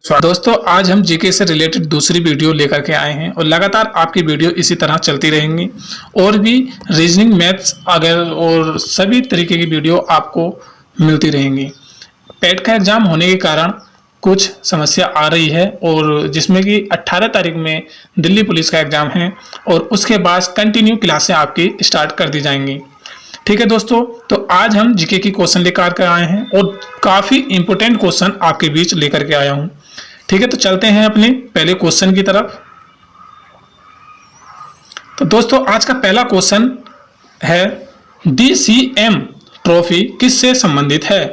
दोस्तों, आज हम जीके से रिलेटेड दूसरी वीडियो लेकर के आए हैं और लगातार आपकी वीडियो इसी तरह चलती रहेंगी और भी रीजनिंग, मैथ्स अगर और सभी तरीके की वीडियो आपको मिलती रहेंगी। पेट का एग्जाम होने के कारण कुछ समस्या आ रही है और जिसमें कि 18 तारीख में दिल्ली पुलिस का एग्जाम है और उसके बाद कंटिन्यू क्लासें आपकी स्टार्ट कर दी जाएंगी। ठीक है दोस्तों, तो आज हम जीके की क्वेश्चन लेकर के आए हैं और काफ़ी इंपॉर्टेंट क्वेश्चन आपके बीच लेकर के आया हूं। ठीक है, तो चलते हैं अपने पहले क्वेश्चन की तरफ। तो दोस्तों, आज का पहला क्वेश्चन है DCM ट्रॉफी किससे संबंधित है।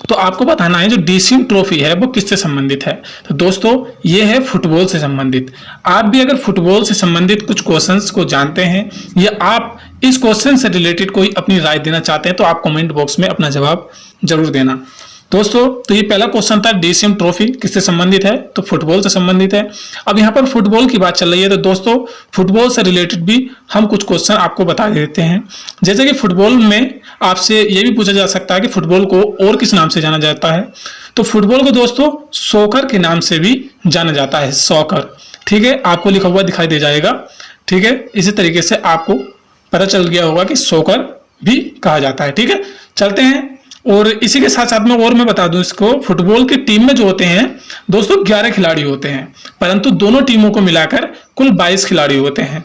तो आपको बताना है जो DCM ट्रॉफी है वो किससे संबंधित है। तो दोस्तों, ये है फुटबॉल से संबंधित। आप भी अगर फुटबॉल से संबंधित कुछ क्वेश्चंस को जानते हैं या आप इस क्वेश्चन से रिलेटेड कोई अपनी राय देना चाहते हैं तो आप कमेंट बॉक्स में अपना जवाब जरूर देना। दोस्तों, तो ये पहला क्वेश्चन था DCM ट्रॉफी किससे संबंधित है, तो फुटबॉल से संबंधित है। अब यहाँ पर फुटबॉल की बात चल रही है तो दोस्तों, फुटबॉल से रिलेटेड भी हम कुछ क्वेश्चन आपको बता देते हैं। जैसे कि फुटबॉल में आपसे ये भी पूछा जा सकता है कि फुटबॉल को और किस नाम से जाना जाता है। तो फुटबॉल को दोस्तों सॉकर के नाम से भी जाना जाता है, सॉकर। ठीक है, आपको लिखा हुआ दिखाई दे जाएगा। ठीक है, इसी तरीके से आपको पता चल गया होगा कि सॉकर भी कहा जाता है। ठीक है, चलते हैं। और इसी के साथ साथ में और मैं बता दूं इसको, फुटबॉल की टीम में जो होते हैं दोस्तों 11 खिलाड़ी होते हैं, परंतु दोनों टीमों को मिलाकर कुल 22 खिलाड़ी होते हैं।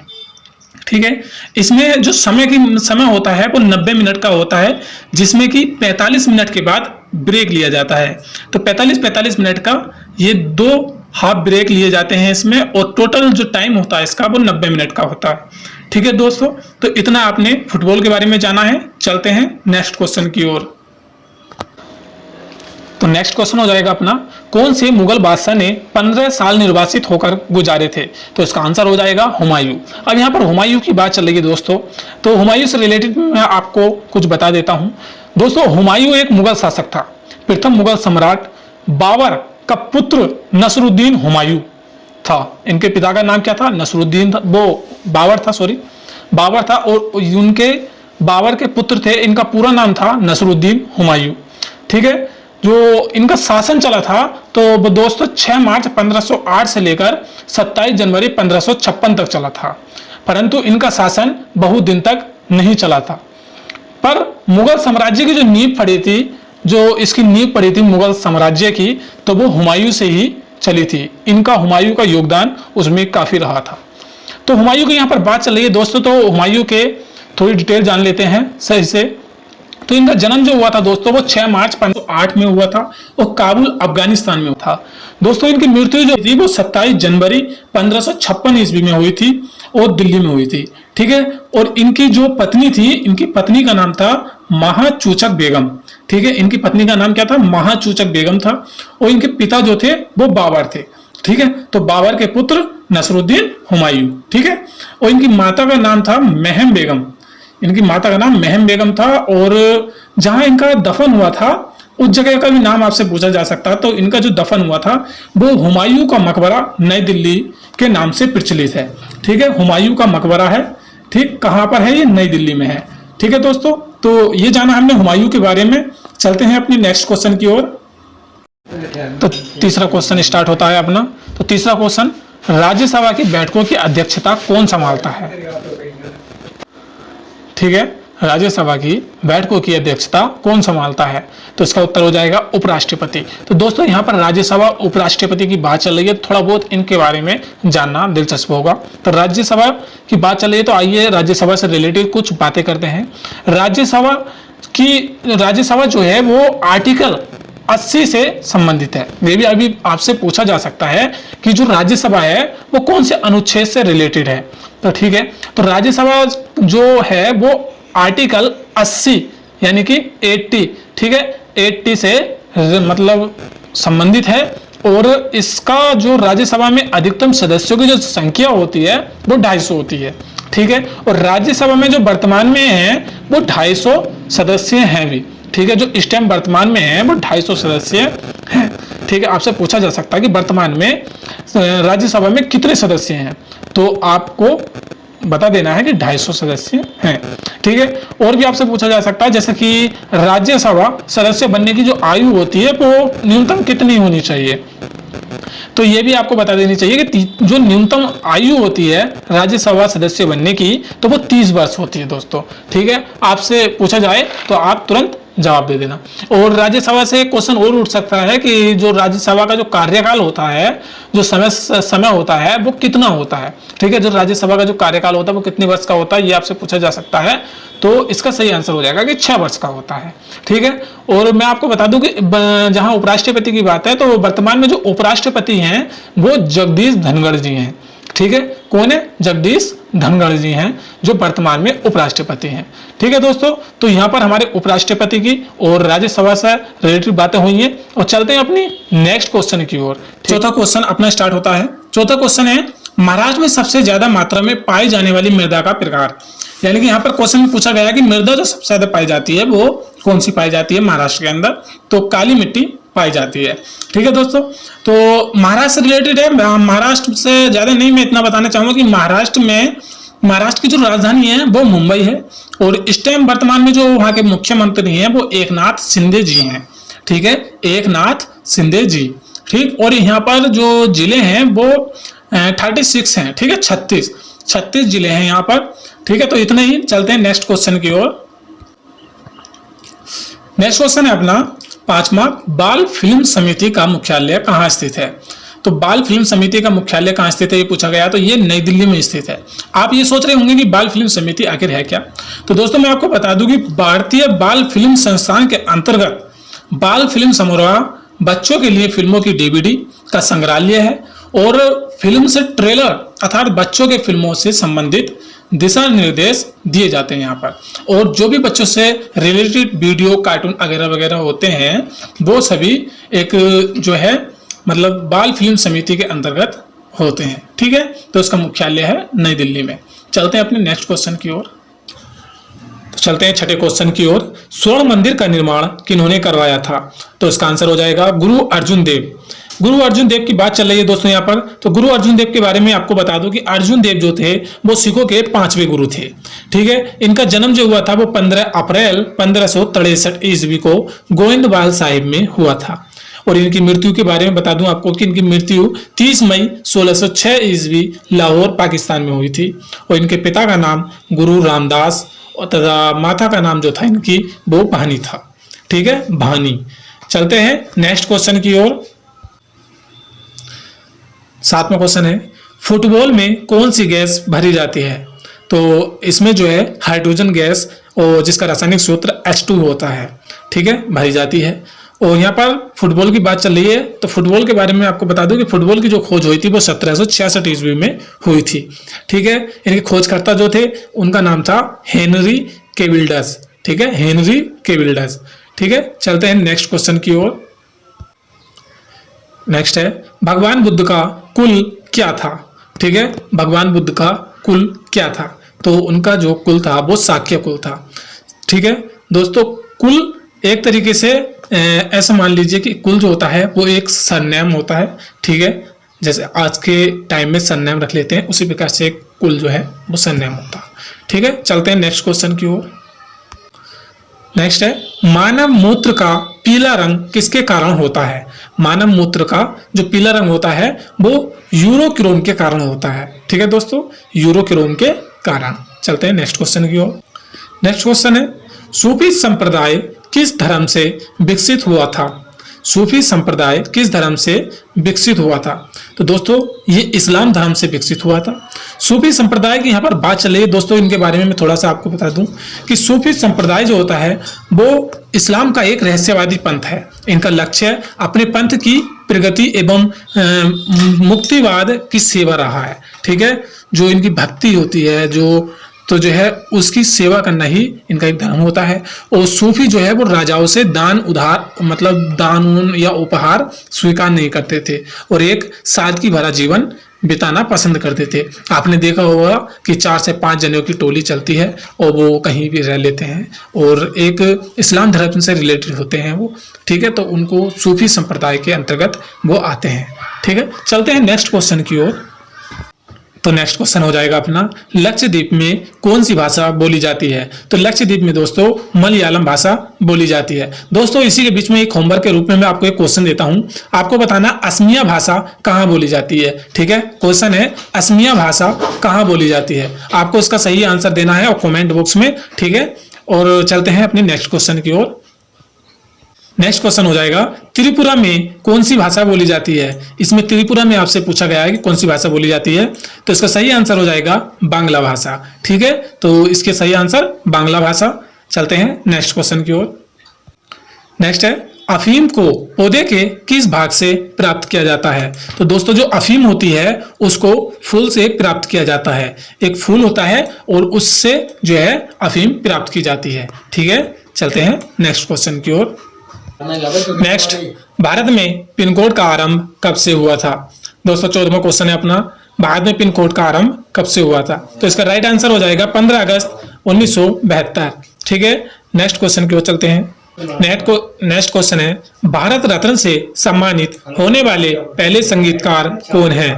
ठीक है, इसमें जो समय होता है वो 90 मिनट का होता है, जिसमें कि 45 मिनट के बाद ब्रेक लिया जाता है। तो 45 मिनट का ये 2 हाफ ब्रेक लिए जाते हैं इसमें, और टोटल जो टाइम होता है इसका वो 90 मिनट का होता है। ठीक है दोस्तों, तो इतना आपने फुटबॉल के बारे में जाना है। चलते हैं नेक्स्ट क्वेश्चन की ओर। तो नेक्स्ट क्वेश्चन हो जाएगा अपना, कौन से मुगल बादशाह ने 15 साल निर्वासित होकर गुजारे थे। तो इसका आंसर हो जाएगा हुमायूं। अब यहाँ पर हुमायूं की बात चल रही है दोस्तों, तो हुमायूं से रिलेटेड मैं आपको कुछ बता देता हूँ। दोस्तों, हुमायूं एक मुगल शासक था, प्रथम मुगल सम्राट बाबर का पुत्र नसरुद्दीन हुमायूं था। इनके पिता का नाम क्या था, नसरुद्दीन था, वो बाबर था और उनके बाबर के पुत्र थे, इनका पूरा नाम था नसरुद्दीन हुमायूं। ठीक है, जो इनका शासन चला था तो दोस्तों 6 मार्च 1508 से लेकर 27 जनवरी 1556 तक चला था, परंतु इनका शासन बहुत दिन तक नहीं चला था। पर मुगल साम्राज्य की जो नींव पड़ी थी, जो इसकी नींव पड़ी थी मुगल साम्राज्य की, तो वो हुमायूं से ही चली थी। इनका हुमायूं का योगदान उसमें काफी रहा था। तो हुमायूं की यहाँ पर बात चल रही है दोस्तों, तो हुमायूं के थोड़ी डिटेल जान लेते हैं सही से। तो इनका जन्म जो हुआ था दोस्तों वो 6 मार्च 1508 में हुआ था और काबुल अफगानिस्तान में था। दोस्तों, इनकी मृत्यु जो थी वो 27 जनवरी 1556 ईस्वी में हुई थी और दिल्ली में हुई थी। ठीक है, और इनकी जो पत्नी थी, इनकी पत्नी का नाम था महाचूचक बेगम। ठीक है, इनकी पत्नी का नाम क्या था, महाचूचक बेगम था। और इनके पिता जो थे वो बाबर थे। ठीक है, तो बाबर के पुत्र नसरुद्दीन हुमायूं। ठीक है, और इनकी माता का नाम था महम बेगम। इनकी माता का नाम महम बेगम था। और जहां इनका दफन हुआ था उस जगह का भी नाम आपसे पूछा जा सकता है। तो इनका जो दफन हुआ था वो हुमायूं का मकबरा नई दिल्ली के नाम से प्रचलित है। ठीक है, हुमायूं का मकबरा है। ठीक, कहां पर है ये, नई दिल्ली में है। ठीक है दोस्तों, तो ये जाना हमने हुमायूं के बारे में। चलते हैं अपनी नेक्स्ट क्वेश्चन की ओर। तो तीसरा क्वेश्चन स्टार्ट होता है अपना। तो तीसरा क्वेश्चन, राज्यसभा की बैठकों की अध्यक्षता कौन संभालता है। ठीक है, राज्यसभा की बैठकों की अध्यक्षता कौन संभालता है। तो इसका उत्तर हो जाएगा उपराष्ट्रपति। तो दोस्तों, यहाँ पर राज्यसभा उपराष्ट्रपति की बात चल रही है, थोड़ा बहुत इनके बारे में जानना दिलचस्प होगा। तो राज्यसभा की बात चल रही है, तो आइए राज्यसभा से रिलेटेड कुछ बातें करते हैं। राज्यसभा जो है वो आर्टिकल 80 से संबंधित है। ये भी अभी आपसे पूछा जा सकता है कि जो राज्यसभा है वो कौन से अनुच्छेद से रिलेटेड है। तो ठीक है, तो राज्यसभा जो है वो आर्टिकल 80 यानी कि 80, ठीक है, 80 से मतलब संबंधित है। और इसका जो राज्यसभा में अधिकतम सदस्यों की जो संख्या होती है वो 250 होती है। ठीक है, और राज्यसभा में जो वर्तमान में है वो 250 सदस्य हैं भी। ठीक है, जो इस टाइम वर्तमान में है वो 250 सदस्य हैं। ठीक है, आपसे पूछा जा सकता है कि वर्तमान में राज्यसभा में कितने सदस्य हैं, तो आपको बता देना है कि 250 सदस्य हैं। ठीक है, और भी आपसे पूछा जा सकता है जैसे कि राज्यसभा सदस्य बनने की जो आयु होती है वो न्यूनतम कितनी होनी चाहिए। तो ये भी आपको बता देनी चाहिए कि जो न्यूनतम आयु होती है राज्यसभा सदस्य बनने की, तो वो 30 वर्ष होती है दोस्तों। ठीक है, आपसे पूछा जाए तो आप तुरंत जवाब दे देना। और राज्यसभा से क्वेश्चन और उठ सकता है कि जो राज्यसभा का जो कार्यकाल होता है, जो समय होता है, वो कितना होता है। ठीक है, जो राज्यसभा का जो कार्यकाल होता है वो कितने वर्ष का होता है, ये आपसे पूछा जा सकता है। तो इसका सही आंसर हो जाएगा कि 6 वर्ष का होता है। ठीक है, और मैं आपको बता दूं कि जहां उपराष्ट्रपति की बात है, तो वर्तमान में जो उपराष्ट्रपति हैं वो जगदीश धनखड़ जी हैं। ठीक है, कौन है? जगदीश धनखड़ जी हैं जो वर्तमान में उपराष्ट्रपति हैं। ठीक है दोस्तों, तो यहाँ पर हमारे उपराष्ट्रपति की और राज्यसभा से रिलेटेड बातें हुई हैं। और चलते हैं अपनी नेक्स्ट क्वेश्चन की ओर। चौथा क्वेश्चन अपना स्टार्ट होता है। चौथा क्वेश्चन है, महाराष्ट्र में सबसे ज्यादा मात्रा में पाई जाने वाली मृदा का प्रकार। यानी कि यहाँ पर क्वेश्चन में पूछा गया कि मृदा जो सबसे ज्यादा पाई जाती है वो कौन सी पाई जाती है महाराष्ट्र के अंदर, तो काली मिट्टी पाई जाती है। ठीक है दोस्तों, तो महाराष्ट्र से रिलेटेड है, महाराष्ट्र से ज्यादा नहीं, मैं इतना बताना चाहूंगा कि महाराष्ट्र की जो राजधानी है वो मुंबई है। और इस टाइम वर्तमान में जो वहां के मुख्यमंत्री हैं वो एकनाथ शिंदे जी हैं। ठीक है, एकनाथ शिंदे जी। ठीक, और यहाँ पर जो जिले हैं वो 36 हैं। ठीक है, 36 जिले हैं यहाँ पर। ठीक है, तो इतना ही। चलते हैं नेक्स्ट क्वेश्चन की ओर। नेक्स्ट क्वेश्चन है अपना 5वां, बाल फिल्म समिति का मुख्यालय कहाँ स्थित है। तो बाल फिल्म समिति का मुख्यालय कहाँ स्थित है ये पूछा गया, तो ये नई दिल्ली में स्थित है। आप ये सोच रहे होंगे कि बाल फिल्म समिति आखिर है क्या। तो दोस्तों मैं आपको बता दूं कि भारतीय बाल फिल्म संस्थान के अंतर्गत बाल फिल्म समारोह बच्चों के लिए फिल्मों की डीवीडी का संग्रहालय है और फिल्म से ट्रेलर अर्थात बच्चों के फिल्मों से संबंधित दिशा निर्देश दिए जाते हैं यहाँ पर। और जो भी बच्चों से रिलेटेड वीडियो, कार्टून वगैरह वगैरह होते हैं वो सभी एक जो है मतलब बाल फिल्म समिति के अंतर्गत होते हैं। ठीक है, तो इसका मुख्यालय है नई दिल्ली में। चलते हैं अपने नेक्स्ट क्वेश्चन की ओर। तो चलते हैं छठे क्वेश्चन की ओर। स्वर्ण मंदिर का निर्माण किन्होंने करवाया था, तो इसका आंसर हो जाएगा गुरु अर्जुन देव। गुरु अर्जुन देव की बात चल रही है दोस्तों यहाँ पर। तो गुरु अर्जुन देव के बारे में आपको बता दूं कि अर्जुन देव जो थे वो सिखों के 5वें गुरु थे। ठीक है, इनका जन्म जो हुआ था वो 15 अप्रैल 1563 ईस्वी को गोविंदवाल साहिब में हुआ था। और इनकी मृत्यु के बारे में बता दूं आपको कि इनकी मृत्यु 30 मई 1606 ईस्वी लाहौर पाकिस्तान में हुई थी। और इनके पिता का नाम गुरु रामदास और तथा माता का नाम जो था इनकी वो भानी था। ठीक है, भानी। चलते हैं नेक्स्ट क्वेश्चन की ओर। 7वां क्वेश्चन है, फुटबॉल में कौन सी गैस भरी जाती है। तो इसमें जो है हाइड्रोजन गैस और जिसका रासायनिक सूत्र H2 होता है। ठीक है, भरी जाती है। और यहाँ पर फुटबॉल की बात चल रही है, तो फुटबॉल के बारे में आपको बता दूं कि फुटबॉल की जो खोज हुई थी वो 1766 ईस्वी में हुई थी। ठीक है, इनके खोजकर्ता जो थे उनका नाम था हेनरी केविल्डस। ठीक है, हेनरी केविल्डस। ठीक है, चलते हैं नेक्स्ट क्वेश्चन की ओर। नेक्स्ट है, भगवान बुद्ध का कुल क्या था। ठीक है, भगवान बुद्ध का कुल क्या था, तो उनका जो कुल था वो शाक्य कुल था। ठीक है दोस्तों, कुल एक तरीके से ऐसा मान लीजिए कि कुल जो होता है वो एक सरनेम होता है। ठीक है, जैसे आज के टाइम में सरनेम रख लेते हैं, उसी प्रकार से एक कुल जो है वो सरनेम होता है। ठीक है, चलते हैं नेक्स्ट क्वेश्चन की ओर। नेक्स्ट है, मानव मूत्र का पीला रंग किसके कारण होता है। मानव मूत्र का जो पीला रंग होता है वो यूरोक्रोम के कारण होता है। ठीक है दोस्तों, यूरोक्रोम के कारण। चलते हैं नेक्स्ट क्वेश्चन की ओर। नेक्स्ट क्वेश्चन है, सूफी संप्रदाय किस धर्म से विकसित हुआ था। सूफी संप्रदाय किस धर्म से विकसित हुआ था, तो दोस्तों ये इस्लाम धर्म से विकसित हुआ था। सूफी संप्रदाय की यहाँ पर बात चल रही है दोस्तों, इनके बारे में मैं थोड़ा सा आपको बता दूं कि सूफी संप्रदाय जो होता है वो इस्लाम का एक रहस्यवादी पंथ है। इनका लक्ष्य अपने पंथ की प्रगति एवं मुक्तिवाद की सेवा रहा है। ठीक है, जो इनकी भक्ति होती है जो है उसकी सेवा करना ही इनका एक धर्म होता है। और सूफी जो है वो राजाओं से दान उधार मतलब दान या उपहार स्वीकार नहीं करते थे और एक सादगी भरा जीवन बिताना पसंद करते थे। आपने देखा होगा कि 4 से 5 जनेऊ की टोली चलती है और वो कहीं भी रह लेते हैं और एक इस्लाम धर्म से रिलेटेड होते हैं वो। ठीक है, तो उनको सूफी संप्रदाय के अंतर्गत वो आते हैं। ठीक है, चलते हैं नेक्स्ट क्वेश्चन की ओर। तो नेक्स्ट क्वेश्चन हो जाएगा अपना, लक्षद्वीप में कौन सी भाषा बोली जाती है? तो लक्षद्वीप में दोस्तों मलयालम भाषा बोली जाती है। दोस्तों इसी के बीच में एक होमवर्क के रूप में मैं आपको एक क्वेश्चन देता हूं, आपको बताना असमिया भाषा कहां बोली जाती है। ठीक है, क्वेश्चन है असमिया भाषा कहां बोली जाती है, आपको इसका सही आंसर देना है और कॉमेंट बॉक्स में। ठीक है, और चलते हैं अपने नेक्स्ट क्वेश्चन की ओर। नेक्स्ट क्वेश्चन हो जाएगा, त्रिपुरा में कौन सी भाषा बोली जाती है? इसमें त्रिपुरा में आपसे पूछा गया है कि कौन सी भाषा बोली जाती है, तो इसका सही आंसर हो जाएगा बांग्ला भाषा। ठीक है, तो इसके सही आंसर बांग्ला भाषा। चलते हैं नेक्स्ट क्वेश्चन की ओर। नेक्स्ट है, अफीम को पौधे के किस भाग से प्राप्त किया जाता है? तो दोस्तों जो अफीम होती है उसको फूल से प्राप्त किया जाता है। एक फूल होता है और उससे जो है अफीम प्राप्त की जाती है। ठीक है, चलते हैं नेक्स्ट क्वेश्चन की ओर। नेक्स्ट, भारत में पिन कोड का आरंभ कब से हुआ था? दोस्तों 14वां क्वेश्चन है अपना, भारत में पिन कोड का आरंभ कब से हुआ था? तो इसका राइट आंसर हो जाएगा 15 अगस्त 1972। ठीक है, नेक्स्ट क्वेश्चन की ओर चलते हैं। नेक्स्ट क्वेश्चन है, भारत रत्न से सम्मानित होने वाले पहले संगीतकार कौन है?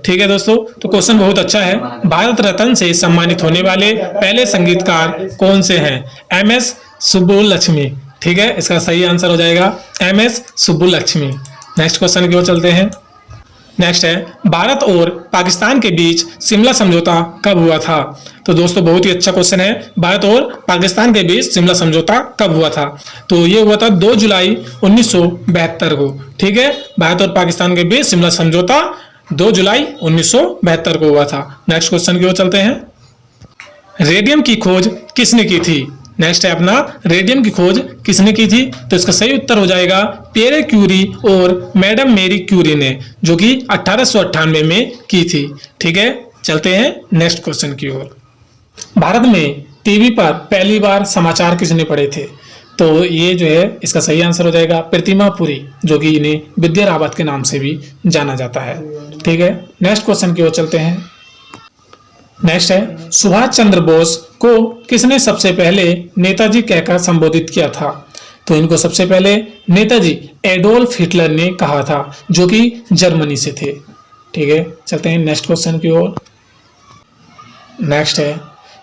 ठीक है दोस्तों, तो क्वेश्चन बहुत अच्छा है। भारत रत्न से सम्मानित होने वाले पहले संगीतकार कौन से हैं? MS सुब्बुलक्ष्मी। ठीक है, इसका सही आंसर हो जाएगा MS सुब्बुलक्ष्मी। नेक्स्ट क्वेश्चन की ओर चलते हैं। नेक्स्ट है, भारत और पाकिस्तान के बीच शिमला समझौता कब हुआ था? तो दोस्तों बहुत ही अच्छा क्वेश्चन है, भारत और पाकिस्तान के बीच शिमला समझौता कब हुआ था? तो ये हुआ था 2 जुलाई 1972 को। ठीक है, भारत और पाकिस्तान के बीच शिमला समझौता 2 जुलाई 1972 को हुआ था। नेक्स्ट क्वेश्चन की ओर चलते हैं। रेडियम की खोज किसने की थी? नेक्स्ट है अपना, रेडियम की खोज किसने की थी? तो इसका सही उत्तर हो जाएगा पियरे क्यूरी और मैडम मेरी क्यूरी ने, जो कि 1898 में की थी। ठीक है, चलते हैं नेक्स्ट क्वेश्चन की ओर। भारत में टीवी पर पहली बार समाचार किसने पढ़े थे? तो ये जो है इसका सही आंसर हो जाएगा प्रतिमा पुरी, जो कि इन्हें विद्या रावत के नाम से भी जाना जाता है। ठीक है, नेक्स्ट क्वेश्चन की ओर चलते हैं। नेक्स्ट है, सुभाष चंद्र बोस को किसने सबसे पहले नेताजी कहकर संबोधित किया था? तो इनको सबसे पहले नेताजी एडोल्फ हिटलर ने कहा था, जो कि जर्मनी से थे। ठीक है, चलते हैं नेक्स्ट क्वेश्चन की ओर। नेक्स्ट है,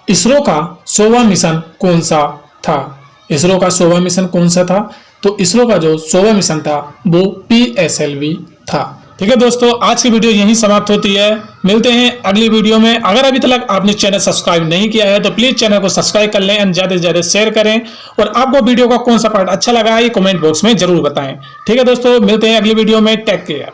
इसरो का 100वां मिशन कौन सा था? इसरो का 100वां मिशन कौन सा था? तो इसरो का जो 100वां मिशन था वो PSLV था। ठीक है दोस्तों, आज की वीडियो यहीं समाप्त होती है। मिलते हैं अगली वीडियो में। अगर अभी तक आपने चैनल सब्सक्राइब नहीं किया है तो प्लीज चैनल को सब्सक्राइब कर लें एंड ज्यादा से ज्यादा शेयर करें, और आपको वीडियो का कौन सा पार्ट अच्छा लगा है ये कमेंट बॉक्स में जरूर बताएं। ठीक है दोस्तों, मिलते हैं अगली वीडियो में। Take care.